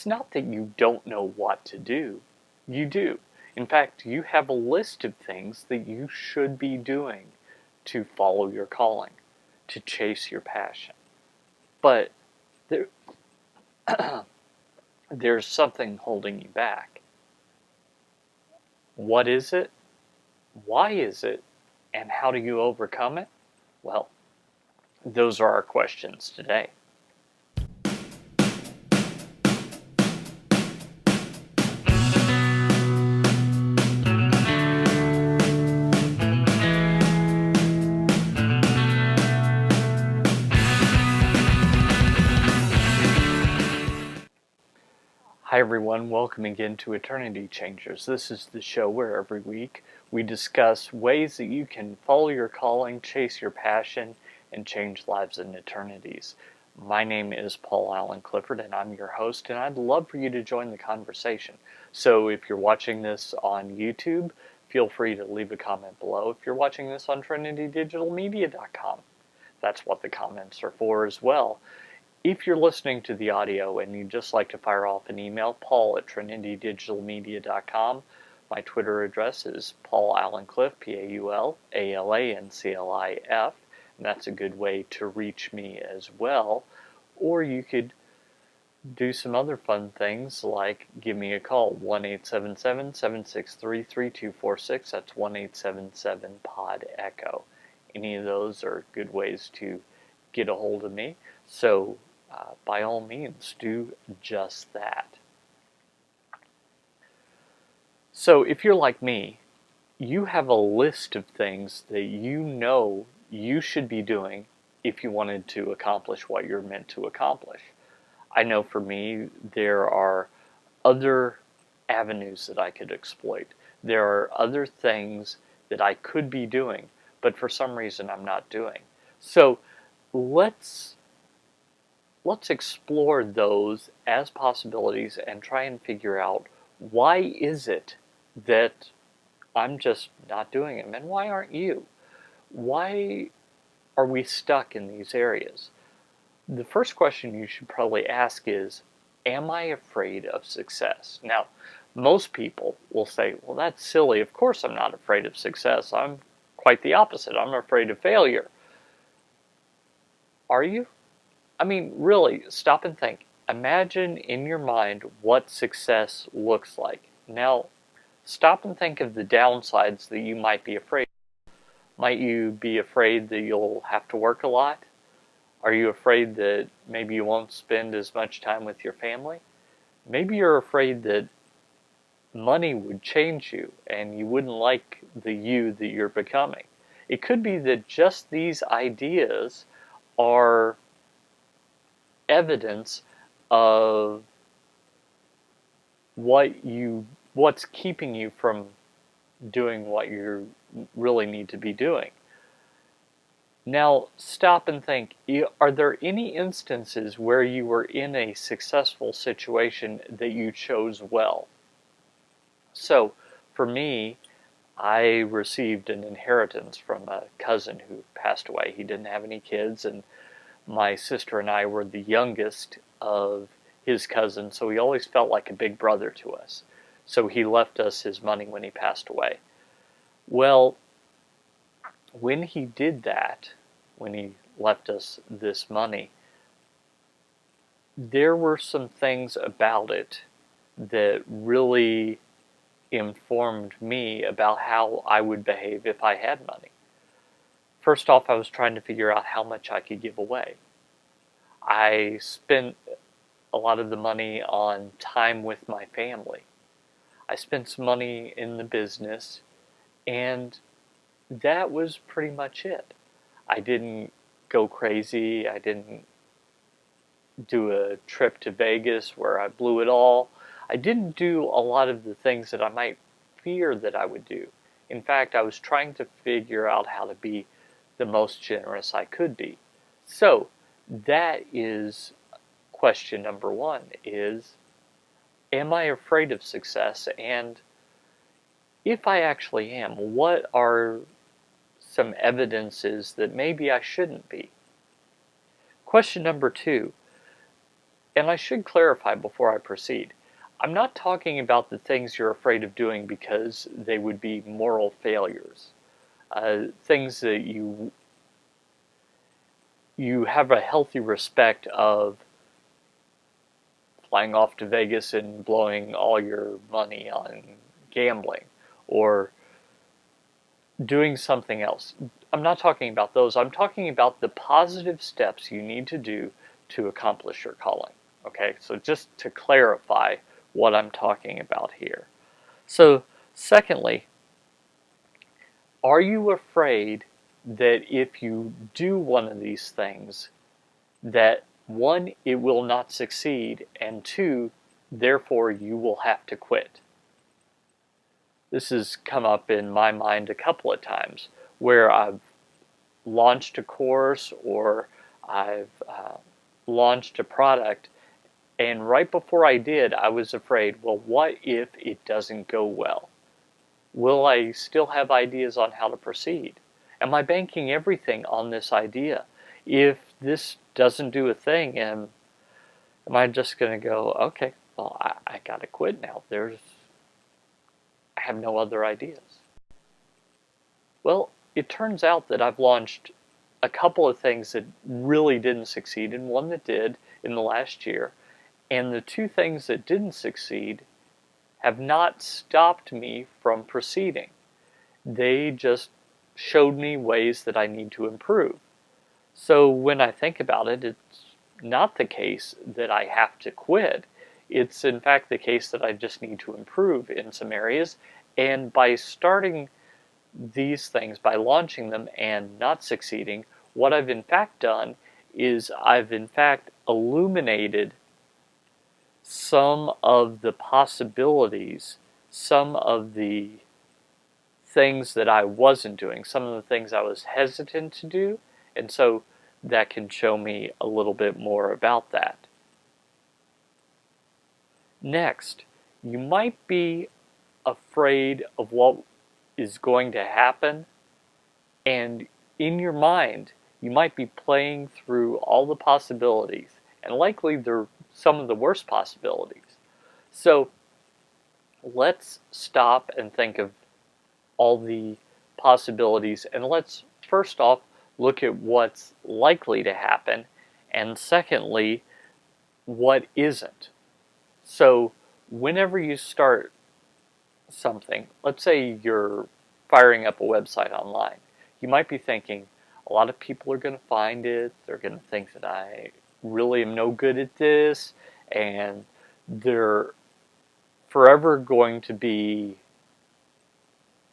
it's not that you don't know what to do. You do. In fact, you have a list of things that you should be doing to follow your calling, to chase your passion. But there, there's something holding you back. What is it? Why is it? And how do you overcome it? Well, those are our questions today. Hi everyone, welcome again to Eternity Changers. This is the show where every week we discuss ways that you can follow your calling, chase your passion, and change lives and eternities. My name is Paul Allen Clifford and I'm your host, and I'd love for you to join the conversation. So if you're watching this on YouTube, feel free to leave a comment below. If you're watching this on trinitydigitalmedia.com, that's what the comments are for as well. If you're listening to the audio and you'd just like to fire off an email, paul@trinitydigitalmedia.com. My Twitter address is Paul Allen Cliff, PaulAlanclif, and that's a good way to reach me as well. Or you could do some other fun things like give me a call, 1-877-763-3246. That's 1-877-POD-ECHO. Any of those are good ways to get a hold of me. So by all means, do just that. So if you're like me, you have a list of things that you know you should be doing if you wanted to accomplish what you're meant to accomplish. I know for me, there are other avenues that I could exploit. There are other things that I could be doing, but for some reason I'm not doing. So let's explore those as possibilities and try and figure out, why is it that I'm just not doing them, and why aren't you? Why are we stuck in these areas? The first question you should probably ask is, am I afraid of success? Now, most people will say, well, that's silly. Of course I'm not afraid of success. I'm quite the opposite. I'm afraid of failure. Are you? I mean, really, stop and think. Imagine in your mind what success looks like. Now, stop and think of the downsides that you might be afraid of. Might you be afraid that you'll have to work a lot? Are you afraid that maybe you won't spend as much time with your family? Maybe you're afraid that money would change you and you wouldn't like the you that you're becoming. It could be that just these ideas are evidence of what's keeping you from doing what you really need to be doing. Now, stop and think, are there any instances where you were in a successful situation that you chose well? So, for me, I received an inheritance from a cousin who passed away. He didn't have any kids, and my sister and I were the youngest of his cousins, so he always felt like a big brother to us. So he left us his money when he passed away. Well, when he did that, when he left us this money, there were some things about it that really informed me about how I would behave if I had money. First off, I was trying to figure out how much I could give away. I spent a lot of the money on time with my family. I spent some money in the business, and that was pretty much it. I didn't go crazy. I didn't do a trip to Vegas where I blew it all. I didn't do a lot of the things that I might fear that I would do. In fact, I was trying to figure out how to be the most generous I could be. So that is question number one, is, am I afraid of success? And if I actually am, what are some evidences that maybe I shouldn't be? Question number two, And I should clarify before I proceed. I'm not talking about the things you're afraid of doing because they would be moral failures. Things that you have a healthy respect of flying off to Vegas and blowing all your money on gambling or doing something else. I'm not talking about those. I'm talking about the positive steps you need to do to accomplish your calling. Okay, so just to clarify what I'm talking about here. So, secondly, are you afraid that if you do one of these things, that one, it will not succeed, and two, therefore you will have to quit? This has come up in my mind a couple of times where I've launched a course or I've launched a product, and right before I did, I was afraid, well, what if it doesn't go well? Will I still have ideas on how to proceed? Am I banking everything on this idea? If this doesn't do a thing, am I just going to go, okay, well, I got to quit now. I have no other ideas. Well, it turns out that I've launched a couple of things that really didn't succeed and one that did in the last year. And the two things that didn't succeed have not stopped me from proceeding. They just showed me ways that I need to improve. So when I think about it, it's not the case that I have to quit. It's in fact the case that I just need to improve in some areas. And by starting these things, by launching them and not succeeding, what I've in fact done is I've in fact illuminated some of the possibilities, some of the things that I wasn't doing, some of the things I was hesitant to do, and so that can show me a little bit more about that. Next, you might be afraid of what is going to happen, and in your mind, you might be playing through all the possibilities, and likely they're some of the worst possibilities. So let's stop and think of all the possibilities, and let's first off look at what's likely to happen, and secondly, what isn't. So whenever you start something, let's say you're firing up a website online, you might be thinking, a lot of people are going to find it, they're going to think that I really am no good at this, and they're forever going to be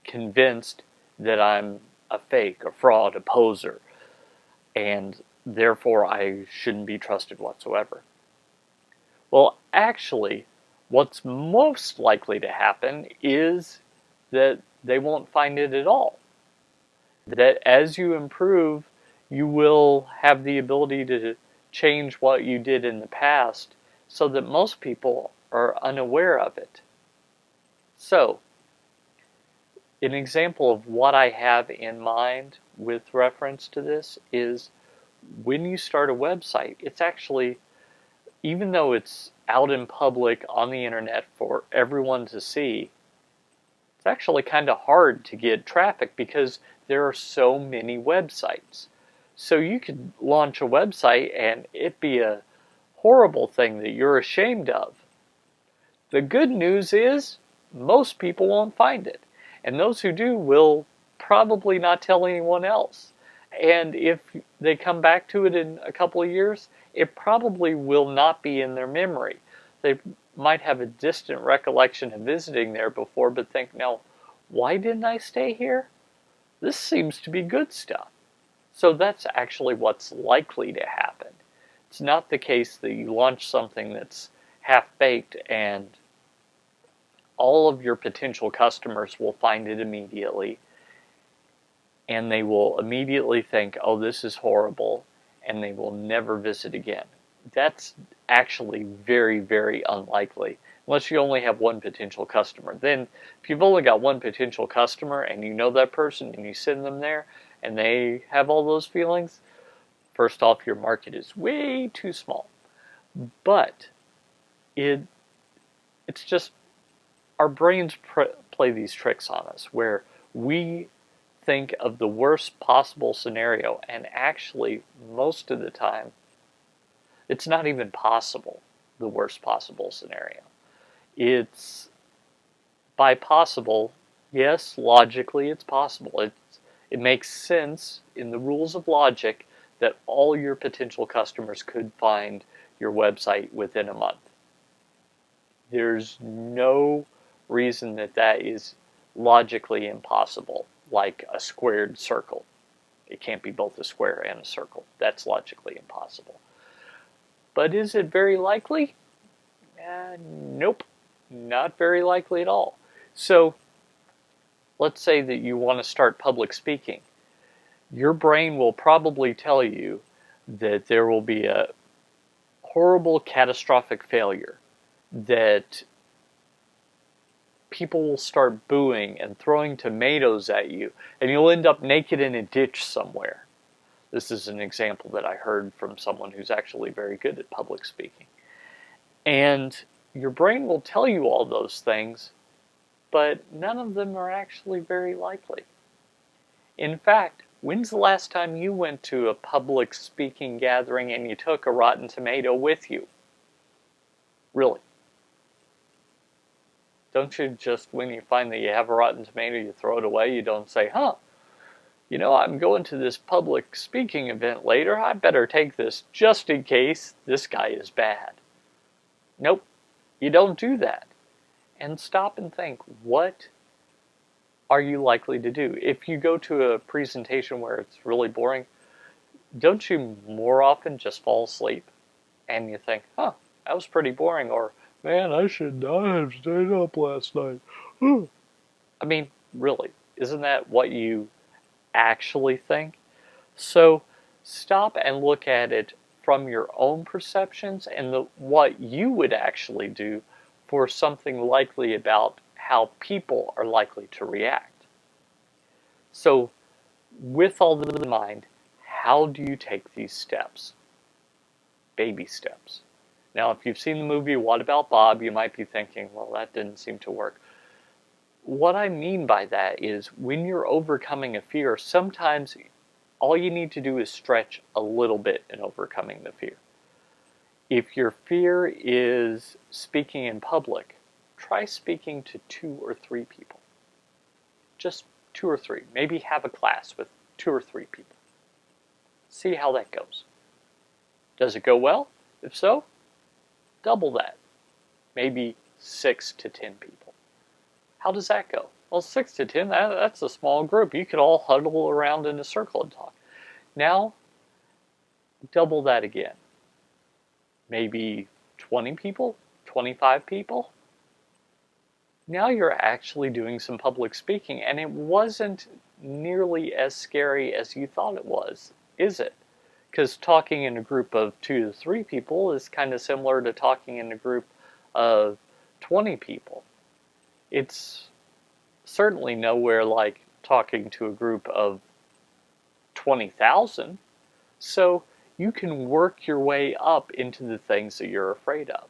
convinced that I'm a fake, a fraud, a poser, and therefore I shouldn't be trusted whatsoever. Well, actually, what's most likely to happen is that they won't find it at all. That as you improve, you will have the ability to change what you did in the past so that most people are unaware of it. So, an example of what I have in mind with reference to this is when you start a website, it's actually, even though it's out in public on the internet for everyone to see, it's actually kind of hard to get traffic because there are so many websites. So you could launch a website and it be a horrible thing that you're ashamed of. The good news is most people won't find it. And those who do will probably not tell anyone else. And if they come back to it in a couple of years, it probably will not be in their memory. They might have a distant recollection of visiting there before, but think, now, why didn't I stay here? This seems to be good stuff. So that's actually what's likely to happen. It's not the case that you launch something that's half-baked and all of your potential customers will find it immediately, and they will immediately think, oh, this is horrible, and they will never visit again. That's actually very, very unlikely, unless you only have one potential customer. Then, if you've only got one potential customer, and you know that person, and you send them there, and they have all those feelings, first off, your market is way too small. But it's just our brains play these tricks on us where we think of the worst possible scenario, and actually, most of the time, it's not even possible, the worst possible scenario. It's, by possible, yes, logically it's possible. It makes sense in the rules of logic that all your potential customers could find your website within a month. There's no reason that that is logically impossible, like a squared circle. It can't be both a square and a circle. That's logically impossible. But is it very likely? Nope, not very likely at all. So let's say that you want to start public speaking. Your brain will probably tell you that there will be a horrible catastrophic failure, that people will start booing and throwing tomatoes at you, and you'll end up naked in a ditch somewhere. This is an example that I heard from someone who's actually very good at public speaking. And your brain will tell you all those things, but none of them are actually very likely. In fact, when's the last time you went to a public speaking gathering and you took a rotten tomato with you? Really? Don't you just, when you find that you have a rotten tomato, you throw it away? You don't say, you know, I'm going to this public speaking event later. I better take this just in case this guy is bad. Nope, you don't do that. And stop and think, what are you likely to do? If you go to a presentation where it's really boring, don't you more often just fall asleep? And you think, that was pretty boring, or, man, I should not have stayed up last night. I mean, really, isn't that what you actually think? So stop and look at it from your own perceptions and what you would actually do for something likely about how people are likely to react. So with all that in mind, how do you take these steps? Baby steps. Now, if you've seen the movie What About Bob, you might be thinking, well, that didn't seem to work. What I mean by that is when you're overcoming a fear, sometimes all you need to do is stretch a little bit in overcoming the fear. If your fear is speaking in public, try speaking to 2 or 3 people. Just 2 or 3. Maybe have a class with 2 or 3 people. See how that goes. Does it go well? If so, double that. Maybe 6 to 10 people. How does that go? Well, 6 to 10, that's a small group. You could all huddle around in a circle and talk. Now, double that again. Maybe 20 people, 25 people. Now you're actually doing some public speaking, and it wasn't nearly as scary as you thought it was, is it? Because talking in a group of 2 to 3 people is kind of similar to talking in a group of 20 people. It's certainly nowhere like talking to a group of 20,000. So you can work your way up into the things that you're afraid of.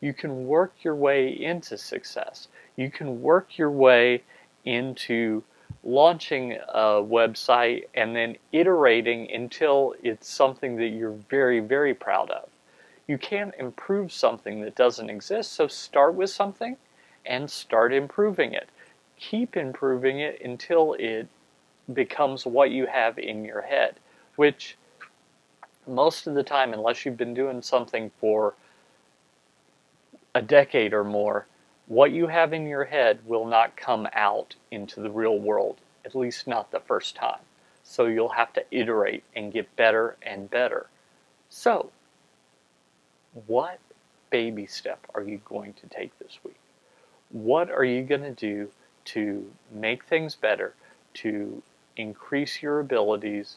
You can work your way into success. You can work your way into launching a website and then iterating until it's something that you're very, very proud of. You can't improve something that doesn't exist, so start with something and start improving it. Keep improving it until it becomes what you have in your head, which most of the time, unless you've been doing something for a decade or more, what you have in your head will not come out into the real world, at least not the first time. So you'll have to iterate and get better and better. So, what baby step are you going to take this week? What are you going to do to make things better, to increase your abilities,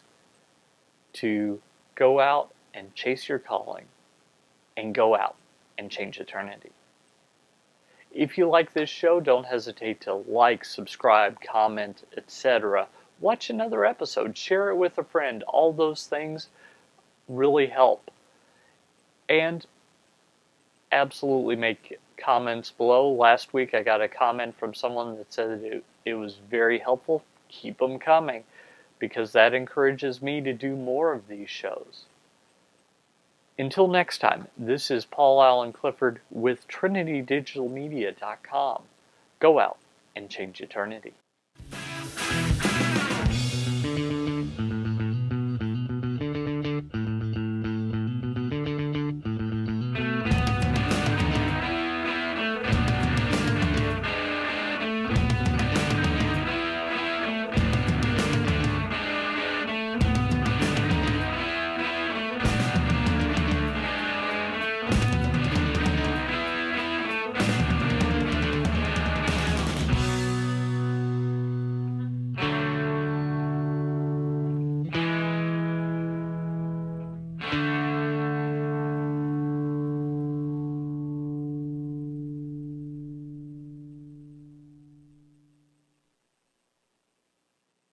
to go out and chase your calling, and go out and change eternity? If you like this show, don't hesitate to like, subscribe, comment, etc. Watch another episode, share it with a friend. All those things really help. And absolutely make comments below. Last week I got a comment from someone that said it was very helpful. Keep them coming, because that encourages me to do more of these shows. Until next time, this is Paul Allen Clifford with TrinityDigitalMedia.com. Go out and change eternity.